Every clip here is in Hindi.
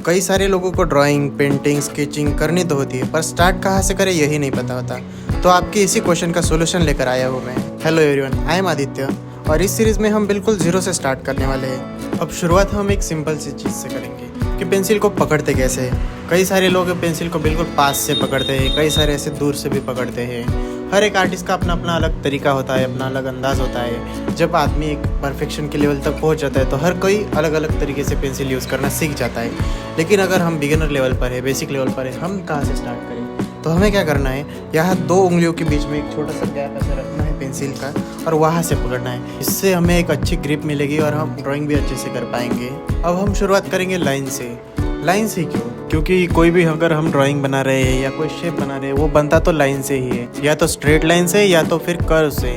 कई सारे लोगों को ड्राइंग, पेंटिंग, स्केचिंग करनी तो होती है, पर स्टार्ट कहाँ से करें यही नहीं पता होता। तो आपके इसी क्वेश्चन का सोल्यूशन लेकर आया हूँ मैं। Hello everyone, I am Aditya और इस सीरीज़ में हम बिल्कुल ज़ीरो से स्टार्ट करने वाले हैं। अब शुरुआत हम एक सिंपल सी चीज़ से करेंगे कि पेंसिल को पकड़ते कैसे हैं। कई सारे लोग पेंसिल को बिल्कुल पास से पकड़ते हैं, कई सारे ऐसे दूर से भी पकड़ते हैं। हर एक आर्टिस्ट का अपना अपना अलग तरीका होता है, अपना अलग अंदाज़ होता है। जब आदमी एक परफेक्शन के लेवल तक पहुंच जाता है तो हर कोई अलग अलग तरीके से पेंसिल यूज़ करना सीख जाता है। लेकिन अगर हम बिगिनर लेवल पर है, बेसिक लेवल पर है, हम कहाँ से स्टार्ट करें? तो हमें क्या करना है, यहाँ 2 उंगलियों के बीच में एक छोटा सा गैप ऐसा रखना है पेंसिल का और वहाँ से पकड़ना है। इससे हमें एक अच्छी ग्रिप मिलेगी और हम ड्राइंग भी अच्छे से कर पाएंगे। अब हम शुरुआत करेंगे लाइन से। लाइन से क्यों? क्योंकि कोई भी अगर हम ड्राइंग बना रहे हैं या कोई शेप बना रहे हैं, वो बनता तो लाइन से ही है, या तो स्ट्रेट लाइन से या तो फिर कर्व से।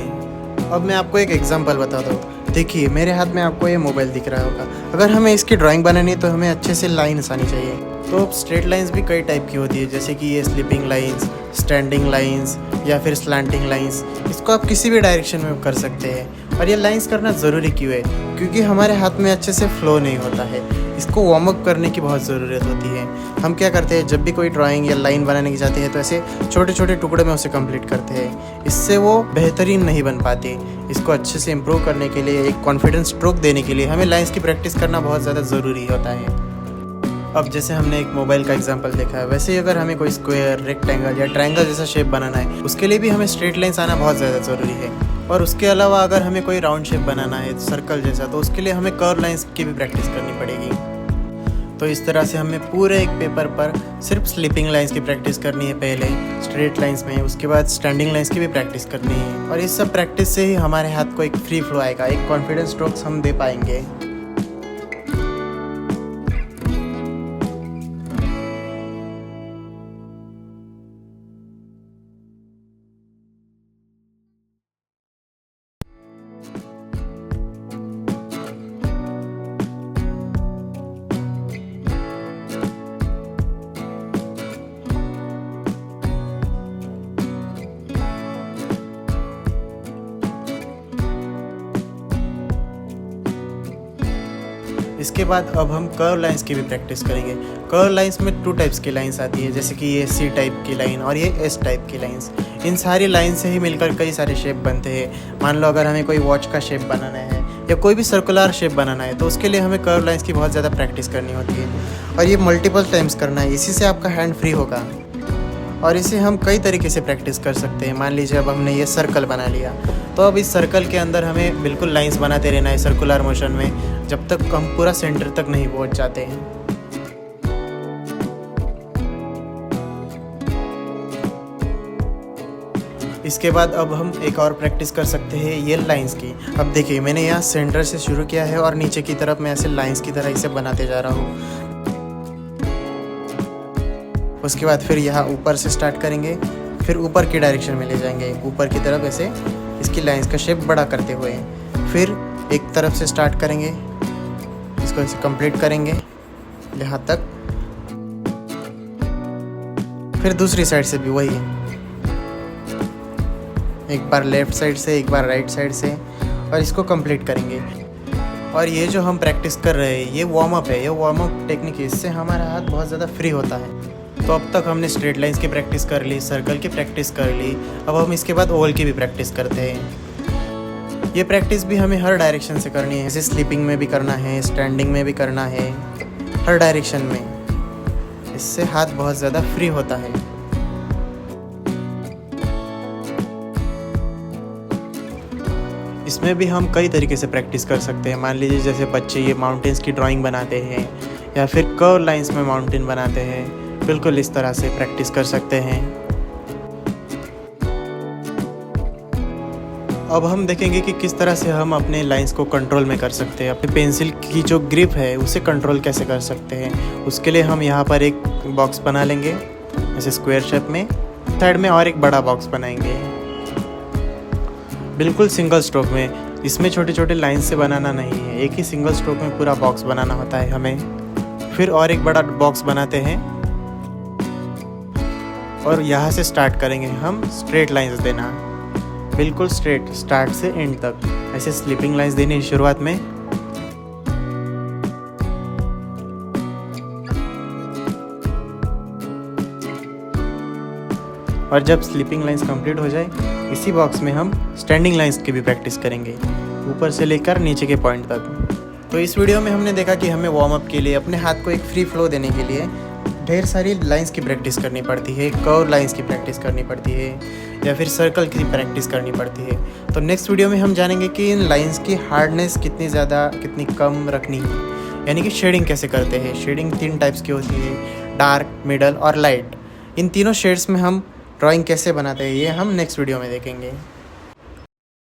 अब मैं आपको एक एग्जांपल बताता हूँ। देखिए मेरे हाथ में आपको ये मोबाइल दिख रहा होगा। अगर हमें इसकी ड्राइंग बनानी है तो हमें अच्छे से लाइन्स आनी चाहिए। तो अब स्ट्रेट लाइंस भी कई टाइप की होती है, जैसे कि ये स्लिपिंग लाइंस, स्टैंडिंग लाइंस या फिर स्लैंटिंग लाइंस। इसको आप किसी भी डायरेक्शन में कर सकते हैं। और ये लाइंस करना ज़रूरी क्यों है? क्योंकि हमारे हाथ में अच्छे से फ्लो नहीं होता है। इसको वार्म अप करने की बहुत ज़रूरत होती है। हम क्या करते हैं, जब भी कोई ड्राइंग या लाइन बनाने की जाती है तो ऐसे छोटे छोटे टुकड़े में उसे कंप्लीट करते हैं। इससे वो बेहतरीन नहीं बन पाती। इसको अच्छे से इम्प्रूव करने के लिए, एक कॉन्फिडेंस स्ट्रोक देने के लिए हमें लाइंस की प्रैक्टिस करना बहुत ज़्यादा ज़रूरी होता है। अब जैसे हमने एक मोबाइल का एग्जांपल देखा है, वैसे ही अगर हमें कोई स्क्वायर, रेक्टेंगल या ट्रायंगल जैसा शेप बनाना है, उसके लिए भी हमें स्ट्रेट लाइंस आना बहुत ज़्यादा ज़रूरी है। और उसके अलावा अगर हमें कोई राउंड शेप बनाना है, सर्कल जैसा, तो उसके लिए हमें कर्व लाइंस की भी प्रैक्टिस करनी पड़ेगी। तो इस तरह से हमें पूरे एक पेपर पर सिर्फ स्लिपिंग लाइंस की प्रैक्टिस करनी है पहले, स्ट्रेट लाइंस में, उसके बाद स्टैंडिंग लाइंस की भी प्रैक्टिस करनी है। और इस सब प्रैक्टिस से ही हमारे हाथ को एक फ्री फ्लो आएगा, एक कॉन्फिडेंस स्ट्रोक्स हम दे पाएंगे। इसके बाद अब हम कर्व लाइंस की भी प्रैक्टिस करेंगे। कर्व लाइंस में 2 टाइप्स की लाइंस आती है, जैसे कि ये C टाइप की लाइन और ये S टाइप की लाइंस। इन सारी लाइन से ही मिलकर कई सारे शेप बनते हैं। मान लो अगर हमें कोई वॉच का शेप बनाना है या कोई भी सर्कुलर शेप बनाना है, तो उसके लिए हमें कर्व लाइंस की बहुत ज़्यादा प्रैक्टिस करनी होती है और ये मल्टीपल टाइम्स करना है। इसी से आपका हैंड फ्री होगा और इसे हम कई तरीके से प्रैक्टिस कर सकते हैं। मान लीजिए अब हमने ये सर्कल बना लिया, तो अब इस सर्कल के अंदर हमें बिल्कुल लाइंस बनाते रहना है सर्कुलर मोशन में, जब तक हम पूरा सेंटर तक नहीं पहुंच जाते हैं। इसके बाद अब हम एक और प्रैक्टिस कर सकते हैं ये लाइंस की। अब देखिए मैंने यहाँ सेंटर से शुरू किया है और नीचे की तरफ मैं ऐसे लाइंस की तरह इसे बनाते जा रहा हूँ। उसके बाद फिर यहाँ ऊपर से स्टार्ट करेंगे, फिर ऊपर की डायरेक्शन में ले जाएंगे, ऊपर की तरफ ऐसे इसकी लाइंस का शेप बड़ा करते हुए। फिर एक तरफ से स्टार्ट करेंगे, इसको ऐसे कंप्लीट करेंगे यहाँ तक। फिर दूसरी साइड से भी वही, एक बार लेफ्ट साइड से, एक बार राइट साइड से, और इसको कंप्लीट करेंगे। और ये जो हम प्रैक्टिस कर रहे हैं ये वार्म अप है, ये वार्म अप टेक्निक है। इससे हमारा हाथ बहुत ज़्यादा फ्री होता है। तो अब तक हमने स्ट्रेट लाइंस की प्रैक्टिस कर ली, सर्कल की प्रैक्टिस कर ली, अब हम इसके बाद ओवल की भी प्रैक्टिस करते हैं। ये प्रैक्टिस भी हमें हर डायरेक्शन से करनी है, जैसे स्लीपिंग में भी करना है, स्टैंडिंग में भी करना है, हर डायरेक्शन में। इससे हाथ बहुत ज़्यादा फ्री होता है। इसमें भी हम कई तरीके से प्रैक्टिस कर सकते हैं। मान लीजिए जैसे बच्चे ये माउंटेन्स की ड्राइंग बनाते हैं या फिर कर्व लाइंस में माउंटेन बनाते हैं, बिल्कुल इस तरह से प्रैक्टिस कर सकते हैं। अब हम देखेंगे कि किस तरह से हम अपने लाइंस को कंट्रोल में कर सकते हैं। अपने पेंसिल की जो ग्रिप है उसे कंट्रोल कैसे कर सकते हैं, उसके लिए हम यहाँ पर एक बॉक्स बना लेंगे ऐसे स्क्वायर शेप में। साइड में और एक बड़ा बॉक्स बनाएंगे, बिल्कुल सिंगल स्ट्रोक में। इसमें छोटे छोटे लाइंस से बनाना नहीं है, एक ही सिंगल स्ट्रोक में पूरा बॉक्स बनाना होता है हमें। फिर और एक बड़ा बॉक्स बनाते हैं और यहाँ से स्टार्ट करेंगे हम स्ट्रेट लाइंस देना, बिल्कुल स्ट्रेट, स्टार्ट से एंड तक। ऐसे स्लिपिंग लाइंस देनी है शुरुआत में। और जब स्लीपिंग लाइंस कंप्लीट हो जाए इसी बॉक्स में हम स्टैंडिंग लाइंस की भी प्रैक्टिस करेंगे, ऊपर से लेकर नीचे के पॉइंट तक। तो इस वीडियो में हमने देखा कि हमें वार्म अप के लिए अपने हाथ को एक फ्री फ्लो देने के लिए ढेर सारी लाइंस की प्रैक्टिस करनी पड़ती है, कर्व लाइंस की प्रैक्टिस करनी पड़ती है या फिर सर्कल की प्रैक्टिस करनी पड़ती है। तो नेक्स्ट वीडियो में हम जानेंगे कि इन लाइंस की हार्डनेस कितनी ज़्यादा कितनी कम रखनी है, यानी कि शेडिंग कैसे करते हैं। शेडिंग 3 टाइप्स की होती है, डार्क, मिडल और लाइट। इन तीनों शेड्स में हम ड्राइंग कैसे बनाते हैं ये हम नेक्स्ट वीडियो में देखेंगे।